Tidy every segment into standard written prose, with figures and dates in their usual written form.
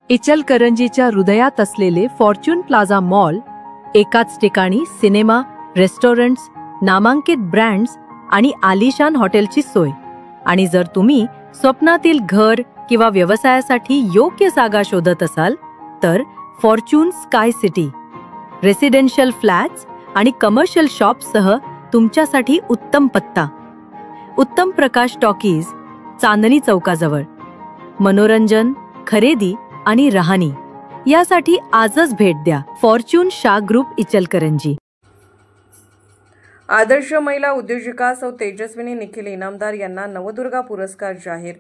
इचलकरंजीच्या हृदयात असलेले Fortune plaza mall एकाच ठिकाणी सिनेमा, रेस्टॉरंट्स, नामांकित ब्रँड्स आणि आलिशान हॉटेलची सोय। आणि जर तुम्ही स्वप्नातील घर किंवा व्यवसायासाठी योग्य जागा शोधत असाल तर Fortune sky city residential flats आणि कमर्शियल शॉप्ससह तुमच्यासाठी उत्तम पत्ता। उत्तम प्रकाश टॉकीज, चांदणी चौकाजवळ। मनोरंजन, खरेदी आणि राहणी यासाठी आजच भेट द्या। फॉर्च्यून शा ग्रुप, इचलकरंजी। आदर्श महिला उद्योजिका सौ तेजस्विनी निखिल इनामदार यांना नवदुर्गा पुरस्कार जाहीर।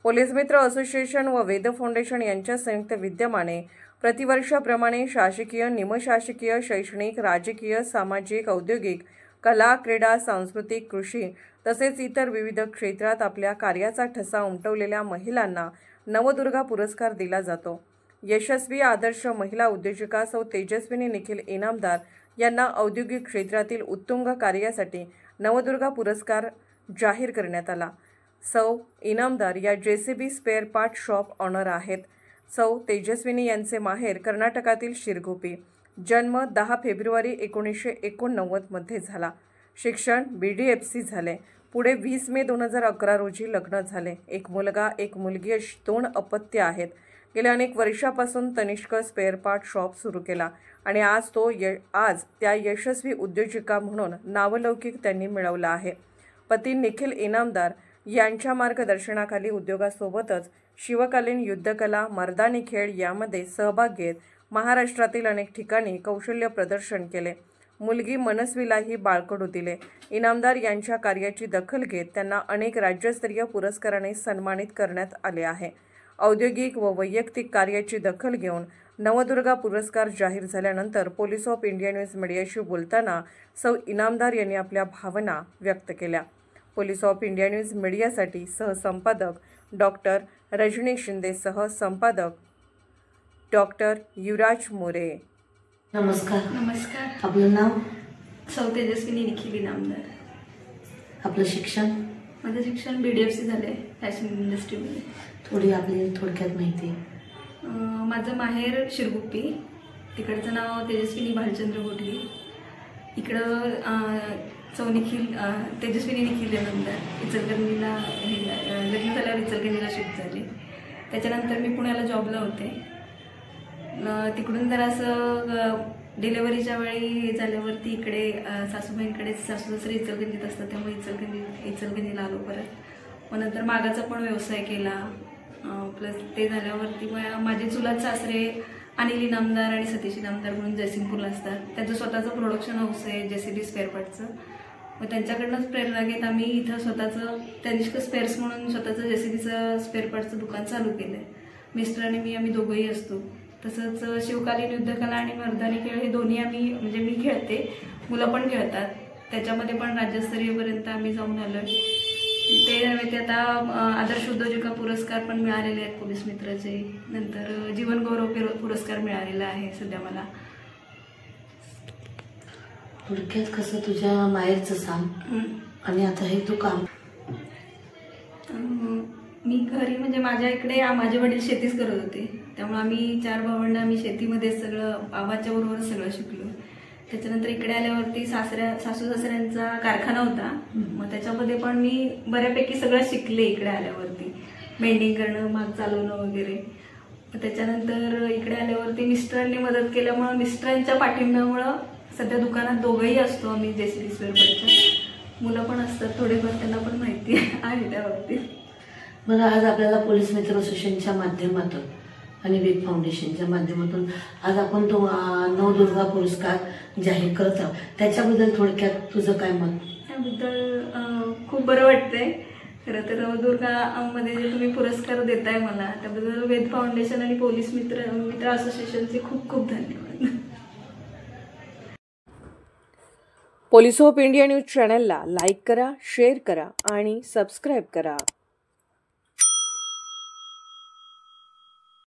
पोलीस मित्र असोसिएशन व वेद फाउंडेशन यांच्या संयुक्त विद्यमाने प्रतिवर्षाप्रमाणे शासकीय, निमशासकीय, शैक्षणिक, राजकीय, सामाजिक, औद्योगिक, कला, क्रीडा, सांस्कृतिक, कृषी तसेच इतर विविध क्षेत्रात आपल्या कार्याचा ठसा उमटवलेल्या महिलांना नवदुर्गा पुरस्कार दिला जातो। यशस्वी आदर्श महिला उद्योजिका सौ तेजस्विनी निखिल इनामदार यांना औद्योगिक क्षेत्रातील उत्तुंग कार्यासाठी नवदुर्गा पुरस्कार जाहीर करण्यात आला। सौ इनामदार या JCB spare part shop owner आहेत। सौ तेजस्विनी यांचे माहेर कर्नाटकातील शिरगोपी। जन्म 10 फेब्रुवारी 1989 मध्ये झाला। शिक्षण BDFC झाले। पुढे 20 मे 2011 रोजी लग्न झाले। एक मुलगा, एक मुलगी अशी 2 अपत्य आहेत। गेल्या अनेक वर्षापासून तनिष्क स्पेअर पार्ट शॉप सुरू केला आणि आज त्या यशस्वी उद्योजिका म्हणून नावलौकिक त्यांनी मिळवला आहे। पती निखिल इनामदार यांच्या मार्गदर्शनाखाली उद्योगासोबतच शिवकालीन युद्धकला, मर्दानी खेळ यामध्ये सहभाग घेत महाराष्ट्रातील अनेक ठिकाणी कौशल्य प्रदर्शन केले। मुलगी मनस्वीलाही बाळकडू दिले। इनामदार यांच्या कार्याची दखल घेत त्यांना अनेक राज्यस्तरीय पुरस्काराने सन्मानित करण्यात आले आहे। औद्योगिक व वैयक्तिक कार्याची दखल घेऊन नवदुर्गा पुरस्कार जाहीर झाल्यानंतर पोलीस ऑफ इंडिया न्यूज मीडियाशी बोलताना सौ इनामदार यांनी आपल्या भावना व्यक्त केल्या। पोलीस ऑफ इंडिया न्यूज मीडियासाठी सहसंपादक डॉक्टर रजनी शिंदे सह संपादक डॉक्टर युवराज मोरे। नमस्कार। नमस्कार। आपलं नाव? सौ तेजस्विनी निखिल इनामदार। आपलं शिक्षण? माझं शिक्षण BDFC झालंय, फॅशन इंडस्ट्रीमध्ये। थोडी आपली थोडक्यात माहिती। माझं माहेर शिरगुप्पी, तिकडचं नाव तेजस्विनी भालचंद्र गोठली। इकडं तेजस्विनी निखिल इनामदार इचलकरंजीला लग्न झाल्यावर इचलकरंजीला शिफ्ट झाले। त्याच्यानंतर मी पुण्याला जॉबला होते। तिकडून जरासं डिलेव्हरीच्या वेळी झाल्यावरती इकडे सासूबाईंकडे, सासू सासरे इचलकरंजीत असतात त्यामुळे इचलकरंजीला आलो परत। मग नंतर मागाचा पण व्यवसाय केला। प्लस ते झाल्यावरती माझे चुलत सासरे अनिल इनामदार आणि सतीश इनामदार म्हणून जयसिंगपूरला असतात। त्यांचं स्वतःचं प्रोडक्शन हाऊस आहे JCB स्पेअर पार्टचं। मग त्यांच्याकडनंच प्रेरणा घेत आम्ही इथं स्वतःचं तनिष्क स्पेअर्स म्हणून स्वतःचं JCBचं स्पेअर पार्टचं दुकान चालू केलं आहे। मिस्टर आणि मी आम्ही दोघंही असतो। तसंच शिवकालीन युद्धकला आणि मर्दानी खेळ हे दोन्ही आम्ही म्हणजे मी खेळते, मुलं पण खेळतात। त्याच्यामध्ये पण राज्यस्तरीयपर्यंत आम्ही जाऊन आलो। ते आता आदर्श उद्योजिका पुरस्कार पण मिळालेले आहेत पोलीस मित्राचे। नंतर जीवन गौरव पुरस्कार मिळालेला आहे सध्या मला। थोडक्यात कसं तुझ्या माहेरचं सांग आणि आता हे तू काम? मी घरी म्हणजे माझ्या इकडे माझे वडील शेतीच करत होते, त्यामुळे आम्ही 4 भावंड आम्ही शेतीमध्ये सगळं बाबाच्या बरोबर सगळं शिकलो। त्याच्यानंतर इकडे आल्यावरती सासू सासऱ्यांचा कारखाना होता, मग त्याच्यामध्ये पण मी बऱ्यापैकी सगळं शिकले इकडे आल्यावरती, मेंडिंग करणं, माग चालवणं वगैरे। त्याच्यानंतर इकडे आल्यावरती मिस्टरांनी मदत केल्यामुळं, मिस्टरांच्या पाठिंब्यामुळं सध्या दुकानात दोघंही असतो आम्ही JCB स्पेअर पार्टच्या। मुलं पण असतात थोडेफार, त्यांना पण माहिती आहे त्या बाबतीत। मला आज आपल्याला पोलीस मित्र असोसिएशनच्या माध्यमातून आणि वेद फाउंडेशनच्या माध्यमातून आज आपण तो नवदुर्गा पुरस्कार जाहीर करत आहोत, त्याच्याबद्दल थोडक्यात तुझं काय मत? त्याबद्दल खूप बरं वाटतंय। खरं तर नवदुर्गा मध्ये जे तुम्ही पुरस्कार देताय मला, त्याबद्दल वेद फाउंडेशन आणि पोलीस मित्र असोसिएशनचे खूप खूप धन्यवाद। पोलीस ऑफ इंडिया न्यूज चॅनलला लाईक करा, शेअर करा आणि सबस्क्राईब करा।